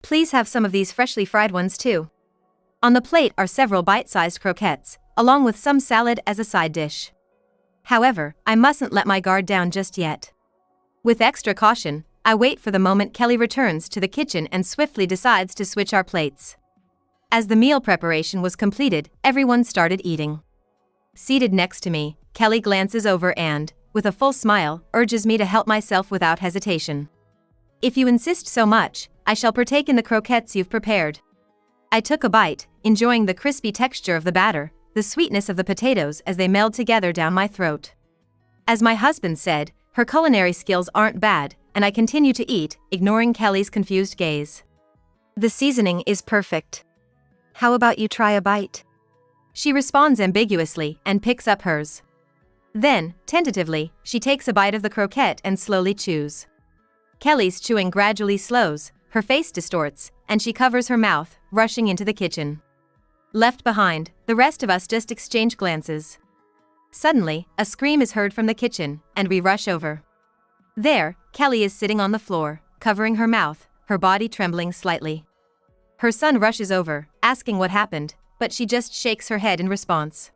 Please have some of these freshly fried ones too. On the plate are several bite-sized croquettes, along with some salad as a side dish. However, I mustn't let my guard down just yet. With extra caution, I wait for the moment Kelly returns to the kitchen and swiftly decides to switch our plates. As the meal preparation was completed, everyone started eating. Seated next to me, Kelly glances over and, with a full smile, urges me to help myself without hesitation. If you insist so much, I shall partake in the croquettes you've prepared. I took a bite, enjoying the crispy texture of the batter, the sweetness of the potatoes as they meld together down my throat. As my husband said, her culinary skills aren't bad, and I continue to eat, ignoring Kelly's confused gaze. The seasoning is perfect. How about you try a bite? She responds ambiguously and picks up hers. Then, tentatively, she takes a bite of the croquette and slowly chews. Kelly's chewing gradually slows, her face distorts, and she covers her mouth, rushing into the kitchen. Left behind, the rest of us just exchange glances. Suddenly, a scream is heard from the kitchen, and we rush over. There, Kelly is sitting on the floor, covering her mouth, her body trembling slightly. Her son rushes over, asking what happened, but she just shakes her head in response.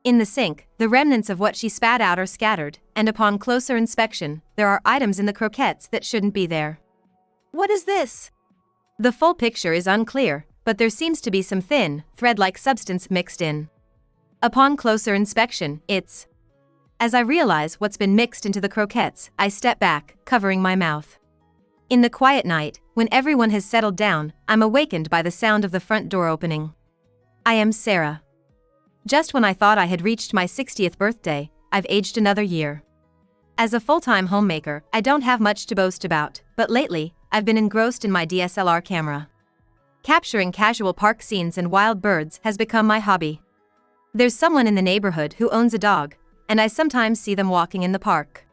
In the sink, the remnants of what she spat out are scattered, and upon closer inspection, there are items in the croquettes that shouldn't be there. What is this? The full picture is unclear, but there seems to be some thin, thread-like substance mixed in. Upon closer inspection, it's... As I realize what's been mixed into the croquettes, I step back, covering my mouth. In the quiet night, when everyone has settled down, I'm awakened by the sound of the front door opening. I am Sarah. Just when I thought I had reached my 60th birthday, I've aged another year. As a full-time homemaker, I don't have much to boast about, but lately, I've been engrossed in my DSLR camera. Capturing casual park scenes and wild birds has become my hobby. There's someone in the neighborhood who owns a dog, and I sometimes see them walking in the park.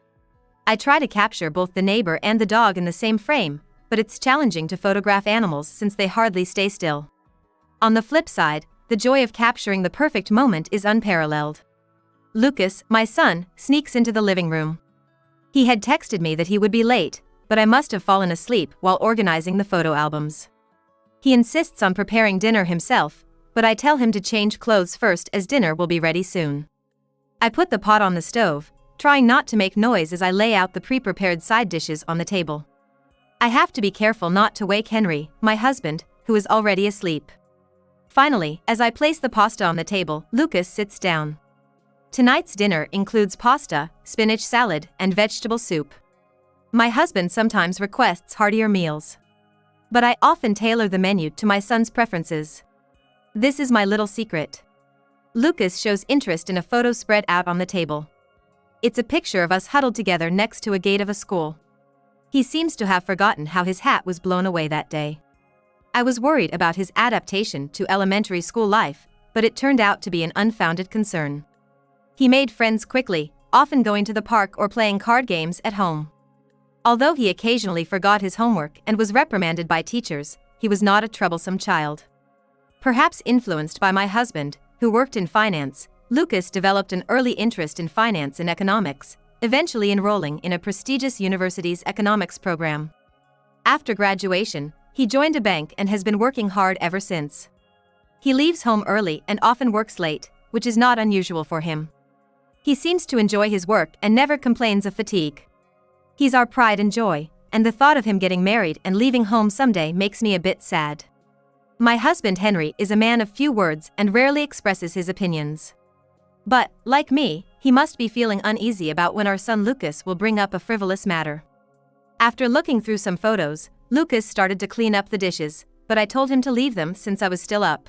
I try to capture both the neighbor and the dog in the same frame, but it's challenging to photograph animals since they hardly stay still. On the flip side, the joy of capturing the perfect moment is unparalleled. Lucas, my son, sneaks into the living room. He had texted me that he would be late, but I must have fallen asleep while organizing the photo albums. He insists on preparing dinner himself, but I tell him to change clothes first as dinner will be ready soon. I put the pot on the stove, trying not to make noise as I lay out the pre-prepared side dishes on the table. I have to be careful not to wake Henry, my husband, who is already asleep. Finally, as I place the pasta on the table, Lucas sits down. Tonight's dinner includes pasta, spinach salad, and vegetable soup. My husband sometimes requests heartier meals. But I often tailor the menu to my son's preferences. This is my little secret. Lucas shows interest in a photo spread out on the table. It's a picture of us huddled together next to a gate of a school. He seems to have forgotten how his hat was blown away that day. I was worried about his adaptation to elementary school life, but it turned out to be an unfounded concern. He made friends quickly, often going to the park or playing card games at home. Although he occasionally forgot his homework and was reprimanded by teachers, he was not a troublesome child. Perhaps influenced by my husband, who worked in finance, Lucas developed an early interest in finance and economics, eventually enrolling in a prestigious university's economics program. After graduation, he joined a bank and has been working hard ever since. He leaves home early and often works late, which is not unusual for him. He seems to enjoy his work and never complains of fatigue. He's our pride and joy, and the thought of him getting married and leaving home someday makes me a bit sad. My husband Henry is a man of few words and rarely expresses his opinions. But, like me, he must be feeling uneasy about when our son Lucas will bring up a frivolous matter. After looking through some photos, Lucas started to clean up the dishes, but I told him to leave them since I was still up.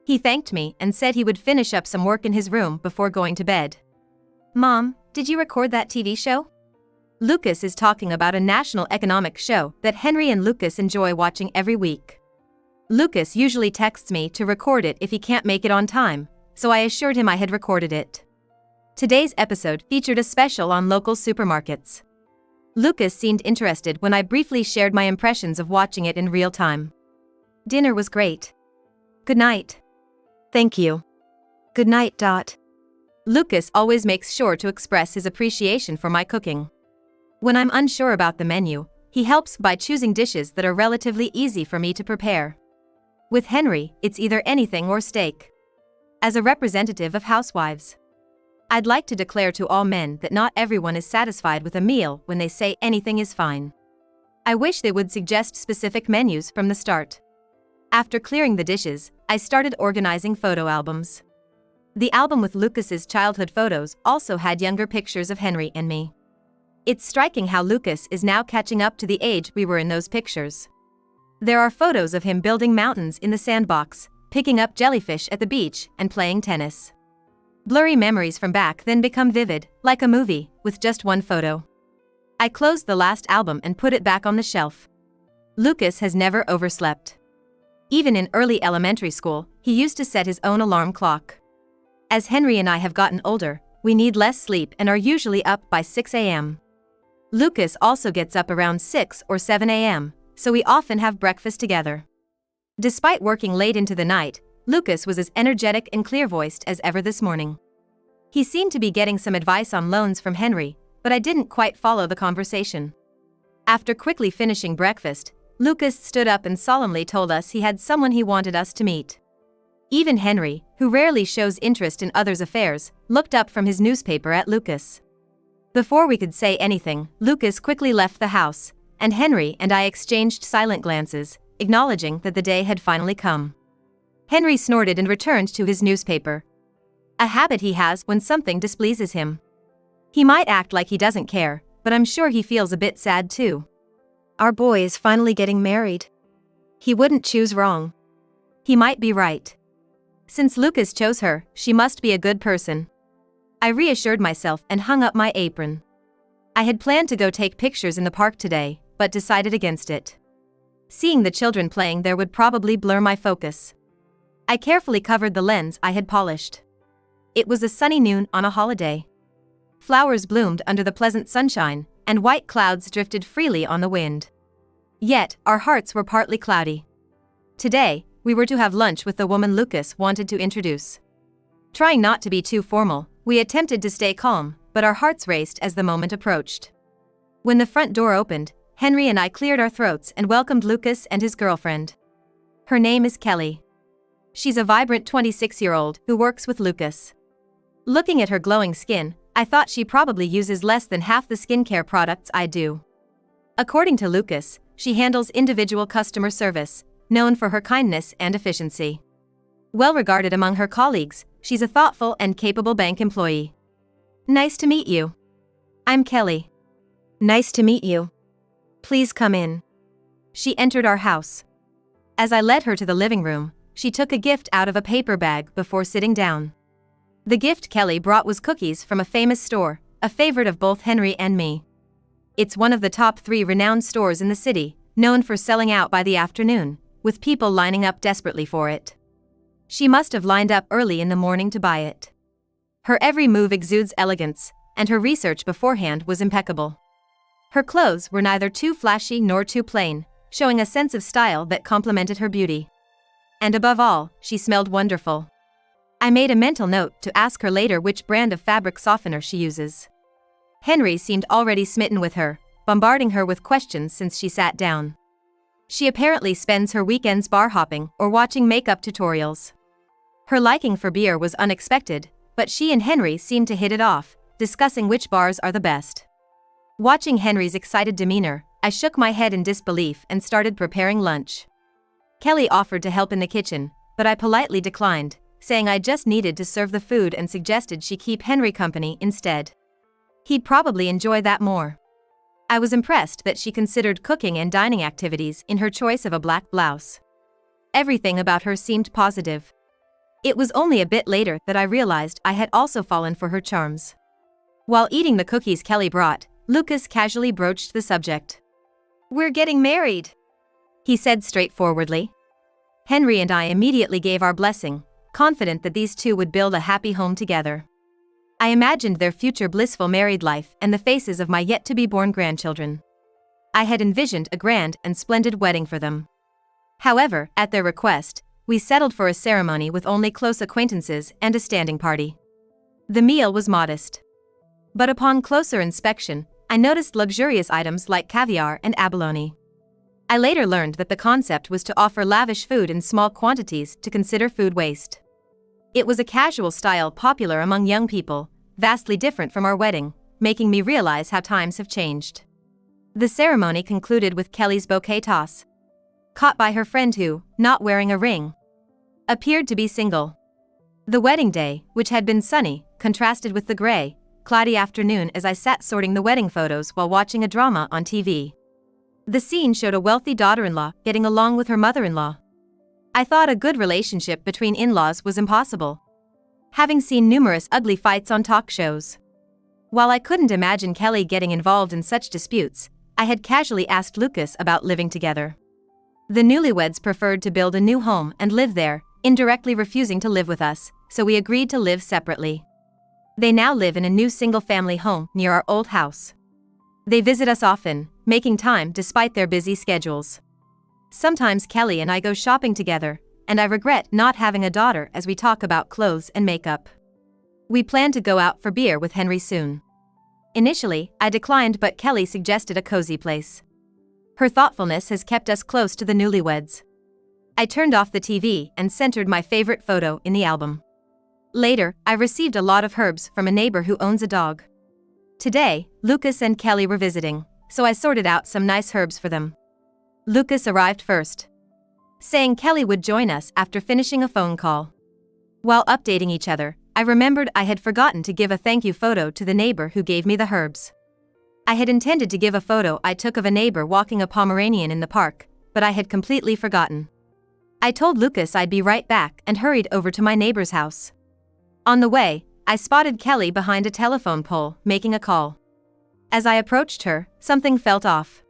He thanked me and said he would finish up some work in his room before going to bed. Mom, did you record that TV show? Lucas is talking about a national economic show that Henry and Lucas enjoy watching every week. Lucas usually texts me to record it if he can't make it on time, so I assured him I had recorded it. Today's episode featured a special on local supermarkets. Lucas seemed interested when I briefly shared my impressions of watching it in real time. Dinner was great. Good night. Thank you. Good night. Lucas always makes sure to express his appreciation for my cooking. When I'm unsure about the menu, He helps by choosing dishes that are relatively easy for me to prepare. With Henry, it's either anything or steak. As a representative of housewives, I'd like to declare to all men that not everyone is satisfied with a meal when they say anything is fine. I wish they would suggest specific menus from the start. After clearing the dishes, I started organizing photo albums. The album with Lucas's childhood photos also had younger pictures of Henry and me. It's striking how Lucas is now catching up to the age we were in those pictures. There are photos of him building mountains in the sandbox, picking up jellyfish at the beach, and playing tennis. Blurry memories from back then become vivid, like a movie, with just one photo. I closed the last album and put it back on the shelf. Lucas has never overslept. Even in early elementary school, he used to set his own alarm clock. As Henry and I have gotten older, we need less sleep and are usually up by 6 a.m. Lucas also gets up around 6 or 7 a.m., so we often have breakfast together. Despite working late into the night, Lucas was as energetic and clear-voiced as ever this morning. He seemed to be getting some advice on loans from Henry, but I didn't quite follow the conversation. After quickly finishing breakfast, Lucas stood up and solemnly told us he had someone he wanted us to meet. Even Henry, who rarely shows interest in others' affairs, looked up from his newspaper at Lucas. Before we could say anything, Lucas quickly left the house, and Henry and I exchanged silent glances, acknowledging that the day had finally come. Henry snorted and returned to his newspaper. A habit he has when something displeases him. He might act like he doesn't care, but I'm sure he feels a bit sad too. Our boy is finally getting married. He wouldn't choose wrong. He might be right. Since Lucas chose her, she must be a good person. I reassured myself and hung up my apron. I had planned to go take pictures in the park today, but decided against it. Seeing the children playing there would probably blur my focus. I carefully covered the lens I had polished. It was a sunny noon on a holiday. Flowers bloomed under the pleasant sunshine, and white clouds drifted freely on the wind. Yet, our hearts were partly cloudy. Today, we were to have lunch with the woman Lucas wanted to introduce. Trying not to be too formal, we attempted to stay calm, but our hearts raced as the moment approached. When the front door opened, Henry and I cleared our throats and welcomed Lucas and his girlfriend. Her name is Kelly. She's a vibrant 26-year-old who works with Lucas. Looking at her glowing skin, I thought she probably uses less than half the skincare products I do. According to Lucas, she handles individual customer service, known for her kindness and efficiency. Well regarded among her colleagues, she's a thoughtful and capable bank employee. Nice to meet you. I'm Kelly. Nice to meet you. Please come in. She entered our house. As I led her to the living room, she took a gift out of a paper bag before sitting down. The gift Kelly brought was cookies from a famous store, a favorite of both Henry and me. It's one of the top 3 renowned stores in the city, known for selling out by the afternoon, with people lining up desperately for it. She must have lined up early in the morning to buy it. Her every move exudes elegance, and her research beforehand was impeccable. Her clothes were neither too flashy nor too plain, showing a sense of style that complemented her beauty. And above all, she smelled wonderful. I made a mental note to ask her later which brand of fabric softener she uses. Henry seemed already smitten with her, bombarding her with questions since she sat down. She apparently spends her weekends bar hopping or watching makeup tutorials. Her liking for beer was unexpected, but she and Henry seemed to hit it off, discussing which bars are the best. Watching Henry's excited demeanor, I shook my head in disbelief and started preparing lunch. Kelly offered to help in the kitchen, but I politely declined, saying I just needed to serve the food and suggested she keep Henry company instead. He'd probably enjoy that more. I was impressed that she considered cooking and dining activities in her choice of a black blouse. Everything about her seemed positive. It was only a bit later that I realized I had also fallen for her charms. While eating the cookies Kelly brought, Lucas casually broached the subject. "We're getting married," he said straightforwardly. Henry and I immediately gave our blessing, confident that these two would build a happy home together. I imagined their future blissful married life and the faces of my yet-to-be-born grandchildren. I had envisioned a grand and splendid wedding for them. However, at their request, we settled for a ceremony with only close acquaintances and a standing party. The meal was modest. But upon closer inspection, I noticed luxurious items like caviar and abalone. I later learned that the concept was to offer lavish food in small quantities to consider food waste. It was a casual style popular among young people, vastly different from our wedding, making me realize how times have changed. The ceremony concluded with Kelly's bouquet toss. Caught by her friend who, not wearing a ring, appeared to be single. The wedding day, which had been sunny, contrasted with the gray, cloudy afternoon as I sat sorting the wedding photos while watching a drama on TV. The scene showed a wealthy daughter-in-law getting along with her mother-in-law. I thought a good relationship between in-laws was impossible, having seen numerous ugly fights on talk shows. While I couldn't imagine Kelly getting involved in such disputes, I had casually asked Lucas about living together. The newlyweds preferred to build a new home and live there, indirectly refusing to live with us, so we agreed to live separately. They now live in a new single-family home near our old house. They visit us often, making time despite their busy schedules. Sometimes Kelly and I go shopping together, and I regret not having a daughter as we talk about clothes and makeup. We plan to go out for beer with Henry soon. Initially, I declined, but Kelly suggested a cozy place. Her thoughtfulness has kept us close to the newlyweds. I turned off the TV and centered my favorite photo in the album. Later, I received a lot of herbs from a neighbor who owns a dog. Today, Lucas and Kelly were visiting, so I sorted out some nice herbs for them. Lucas arrived first, saying Kelly would join us after finishing a phone call. While updating each other, I remembered I had forgotten to give a thank you photo to the neighbor who gave me the herbs. I had intended to give a photo I took of a neighbor walking a Pomeranian in the park, but I had completely forgotten. I told Lucas I'd be right back and hurried over to my neighbor's house. On the way, I spotted Kelly behind a telephone pole, making a call. As I approached her, something felt off.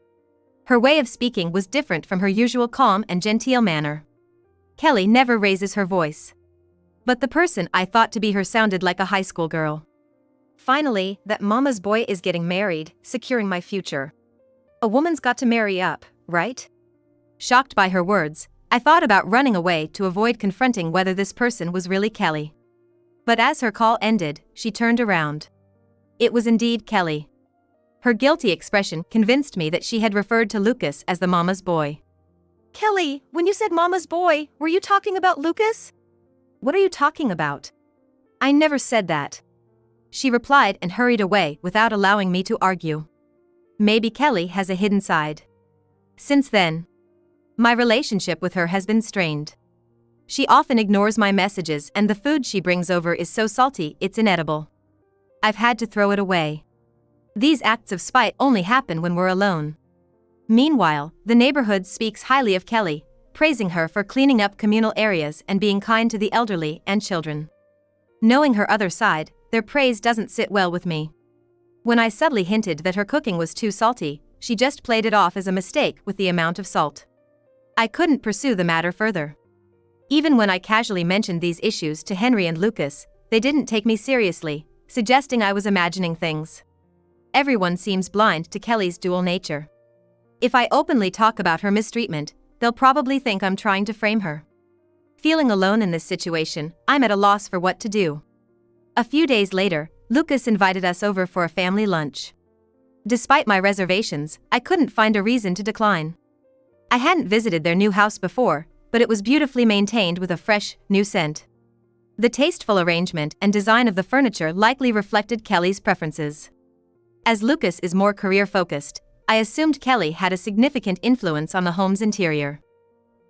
Her way of speaking was different from her usual calm and genteel manner. Kelly never raises her voice. But the person I thought to be her sounded like a high school girl. Finally, that mama's boy is getting married, securing my future. A woman's got to marry up, right? Shocked by her words, I thought about running away to avoid confronting whether this person was really Kelly. But as her call ended, she turned around. It was indeed Kelly. Her guilty expression convinced me that she had referred to Lucas as the mama's boy. Kelly, when you said mama's boy, were you talking about Lucas? What are you talking about? I never said that. She replied and hurried away without allowing me to argue. Maybe Kelly has a hidden side. Since then, my relationship with her has been strained. She often ignores my messages, and the food she brings over is so salty it's inedible. I've had to throw it away. These acts of spite only happen when we're alone. Meanwhile, the neighborhood speaks highly of Kelly, praising her for cleaning up communal areas and being kind to the elderly and children. Knowing her other side, their praise doesn't sit well with me. When I subtly hinted that her cooking was too salty, she just played it off as a mistake with the amount of salt. I couldn't pursue the matter further. Even when I casually mentioned these issues to Henry and Lucas, they didn't take me seriously, suggesting I was imagining things. Everyone seems blind to Kelly's dual nature. If I openly talk about her mistreatment, they'll probably think I'm trying to frame her. Feeling alone in this situation, I'm at a loss for what to do. A few days later, Lucas invited us over for a family lunch. Despite my reservations, I couldn't find a reason to decline. I hadn't visited their new house before, but it was beautifully maintained with a fresh, new scent. The tasteful arrangement and design of the furniture likely reflected Kelly's preferences. As Lucas is more career-focused, I assumed Kelly had a significant influence on the home's interior.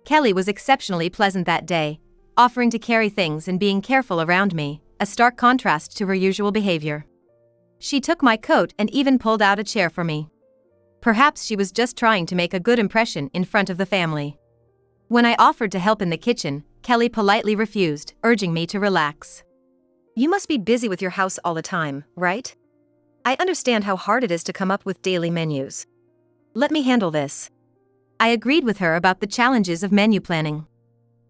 Kelly was exceptionally pleasant that day, offering to carry things and being careful around me, a stark contrast to her usual behavior. She took my coat and even pulled out a chair for me. Perhaps she was just trying to make a good impression in front of the family. When I offered to help in the kitchen, Kelly politely refused, urging me to relax. You must be busy with your house all the time, right? I understand how hard it is to come up with daily menus. Let me handle this. I agreed with her about the challenges of menu planning.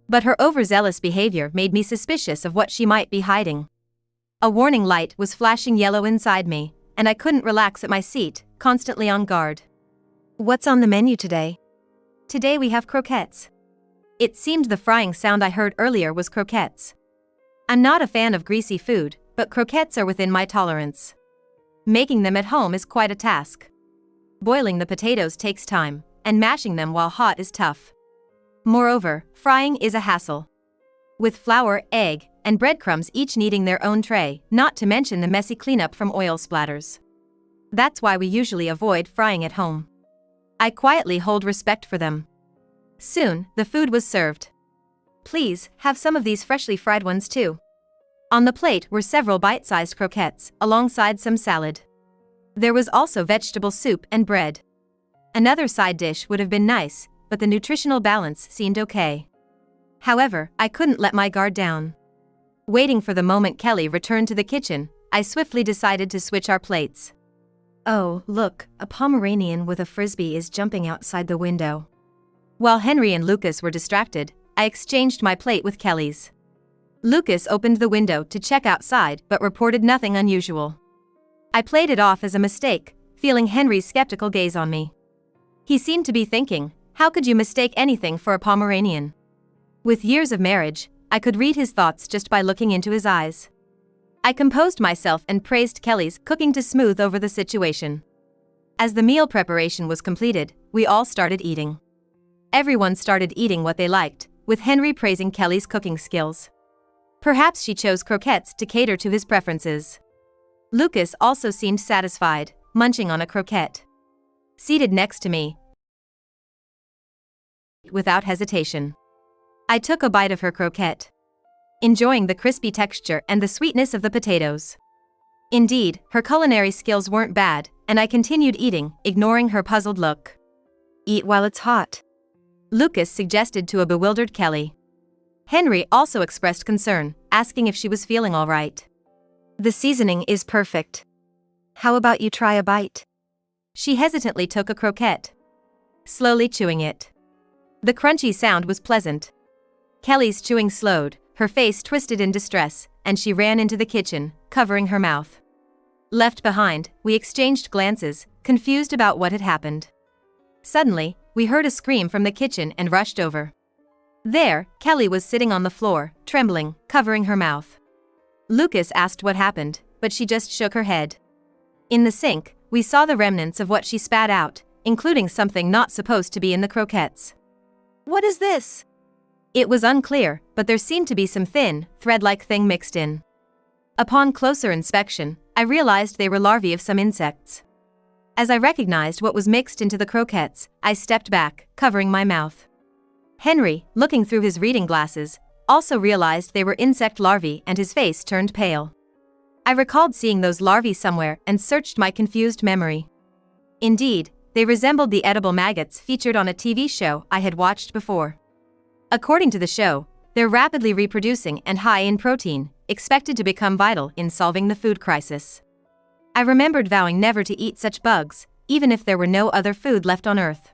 But her overzealous behavior made me suspicious of what she might be hiding. A warning light was flashing yellow inside me, and I couldn't relax at my seat, constantly on guard. What's on the menu today? Today we have croquettes. It seemed the frying sound I heard earlier was croquettes. I'm not a fan of greasy food, but croquettes are within my tolerance. Making them at home is quite a task. Boiling the potatoes takes time, and mashing them while hot is tough. Moreover, frying is a hassle. With flour, egg, and breadcrumbs each needing their own tray, not to mention the messy cleanup from oil splatters. That's why we usually avoid frying at home. I quietly hold respect for them. Soon, the food was served. Please, have some of these freshly fried ones too. On the plate were several bite-sized croquettes, alongside some salad. There was also vegetable soup and bread. Another side dish would have been nice, but the nutritional balance seemed okay. However, I couldn't let my guard down. Waiting for the moment Kelly returned to the kitchen, I swiftly decided to switch our plates. Oh, look, a Pomeranian with a frisbee is jumping outside the window. While Henry and Lucas were distracted, I exchanged my plate with Kelly's. Lucas opened the window to check outside but reported nothing unusual. I played it off as a mistake, feeling Henry's skeptical gaze on me. He seemed to be thinking, how could you mistake anything for a Pomeranian? With years of marriage, I could read his thoughts just by looking into his eyes. I composed myself and praised Kelly's cooking to smooth over the situation. As the meal preparation was completed, we all started eating. Everyone started eating what they liked, with Henry praising Kelly's cooking skills. Perhaps she chose croquettes to cater to his preferences. Lucas also seemed satisfied, munching on a croquette. Seated next to me, without hesitation, I took a bite of her croquette, enjoying the crispy texture and the sweetness of the potatoes. Indeed, her culinary skills weren't bad, and I continued eating, ignoring her puzzled look. Eat while it's hot, Lucas suggested to a bewildered Kelly. Henry also expressed concern, asking if she was feeling all right. The seasoning is perfect. How about you try a bite? She hesitantly took a croquette, slowly chewing it. The crunchy sound was pleasant. Kelly's chewing slowed, her face twisted in distress, and she ran into the kitchen, covering her mouth. Left behind, we exchanged glances, confused about what had happened. Suddenly, we heard a scream from the kitchen and rushed over. There, Kelly was sitting on the floor, trembling, covering her mouth. Lucas asked what happened, but she just shook her head. In the sink, we saw the remnants of what she spat out, including something not supposed to be in the croquettes. What is this? It was unclear, but there seemed to be some thin, thread-like thing mixed in. Upon closer inspection, I realized they were larvae of some insects. As I recognized what was mixed into the croquettes, I stepped back, covering my mouth. Henry, looking through his reading glasses, also realized they were insect larvae and his face turned pale. I recalled seeing those larvae somewhere and searched my confused memory. Indeed, they resembled the edible maggots featured on a TV show I had watched before. According to the show, they're rapidly reproducing and high in protein, expected to become vital in solving the food crisis. I remembered vowing never to eat such bugs, even if there were no other food left on Earth.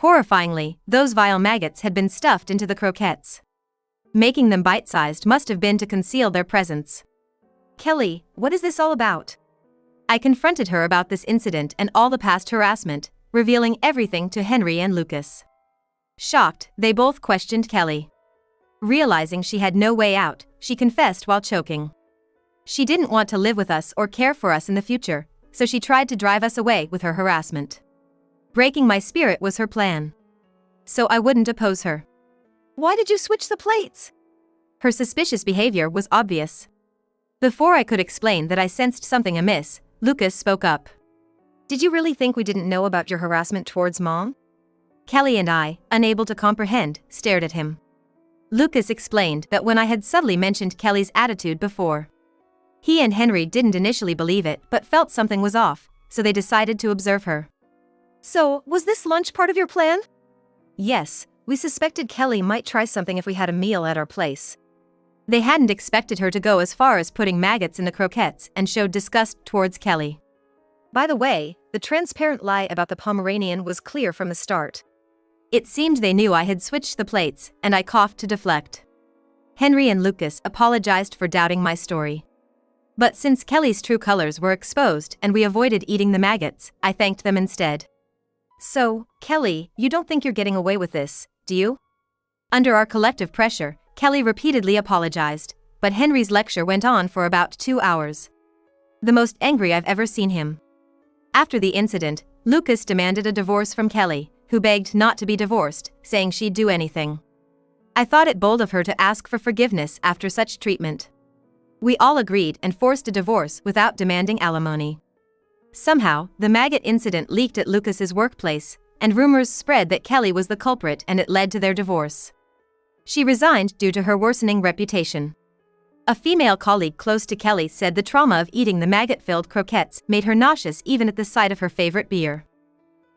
Horrifyingly, those vile maggots had been stuffed into the croquettes. Making them bite-sized must have been to conceal their presence. Kelly, what is this all about? I confronted her about this incident and all the past harassment, revealing everything to Henry and Lucas. Shocked, they both questioned Kelly. Realizing she had no way out, she confessed while choking. She didn't want to live with us or care for us in the future, so she tried to drive us away with her harassment. Breaking my spirit was her plan. So I wouldn't oppose her. Why did you switch the plates? Her suspicious behavior was obvious. Before I could explain that I sensed something amiss, Lucas spoke up. Did you really think we didn't know about your harassment towards Mom? Kelly and I, unable to comprehend, stared at him. Lucas explained that when I had subtly mentioned Kelly's attitude before. He and Henry didn't initially believe it but felt something was off, so they decided to observe her. So, was this lunch part of your plan? Yes, we suspected Kelly might try something if we had a meal at our place. They hadn't expected her to go as far as putting maggots in the croquettes and showed disgust towards Kelly. By the way, the transparent lie about the Pomeranian was clear from the start. It seemed they knew I had switched the plates, and I coughed to deflect. Henry and Lucas apologized for doubting my story. But since Kelly's true colors were exposed and we avoided eating the maggots, I thanked them instead. So, Kelly, you don't think you're getting away with this, do you? Under our collective pressure, Kelly repeatedly apologized, but Henry's lecture went on for about 2 hours. The most angry I've ever seen him. After the incident, Lucas demanded a divorce from Kelly, who begged not to be divorced, saying she'd do anything. I thought it bold of her to ask for forgiveness after such treatment. We all agreed and forced a divorce without demanding alimony. Somehow, the maggot incident leaked at Lucas's workplace, and rumors spread that Kelly was the culprit and it led to their divorce. She resigned due to her worsening reputation. A female colleague close to Kelly said the trauma of eating the maggot-filled croquettes made her nauseous even at the sight of her favorite beer.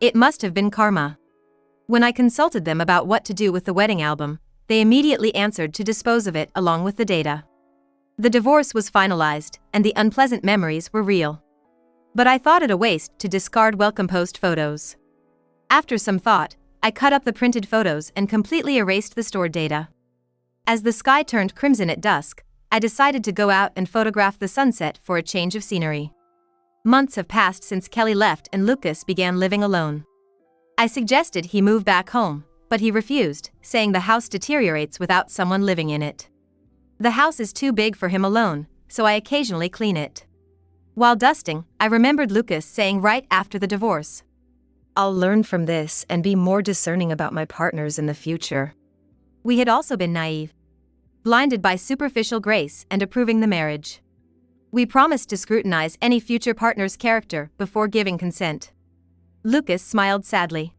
It must have been karma. When I consulted them about what to do with the wedding album, they immediately answered to dispose of it along with the data. The divorce was finalized, and the unpleasant memories were real. But I thought it a waste to discard well-composed photos. After some thought, I cut up the printed photos and completely erased the stored data. As the sky turned crimson at dusk, I decided to go out and photograph the sunset for a change of scenery. Months have passed since Kelly left and Lucas began living alone. I suggested he move back home, but he refused, saying the house deteriorates without someone living in it. The house is too big for him alone, so I occasionally clean it. While dusting, I remembered Lucas saying right after the divorce, "I'll learn from this and be more discerning about my partners in the future." We had also been naive, blinded by superficial grace and approving the marriage. We promised to scrutinize any future partner's character before giving consent. Lucas smiled sadly.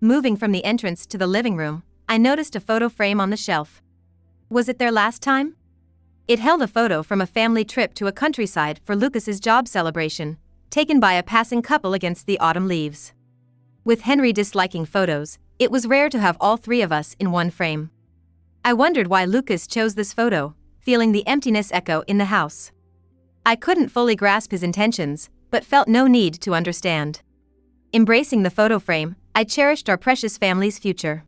Moving from the entrance to the living room, I noticed a photo frame on the shelf. Was it their last time? It held a photo from a family trip to a countryside for Lucas's job celebration, taken by a passing couple against the autumn leaves. With Henry disliking photos, it was rare to have all three of us in one frame. I wondered why Lucas chose this photo, feeling the emptiness echo in the house. I couldn't fully grasp his intentions, but felt no need to understand. Embracing the photo frame, I cherished our precious family's future.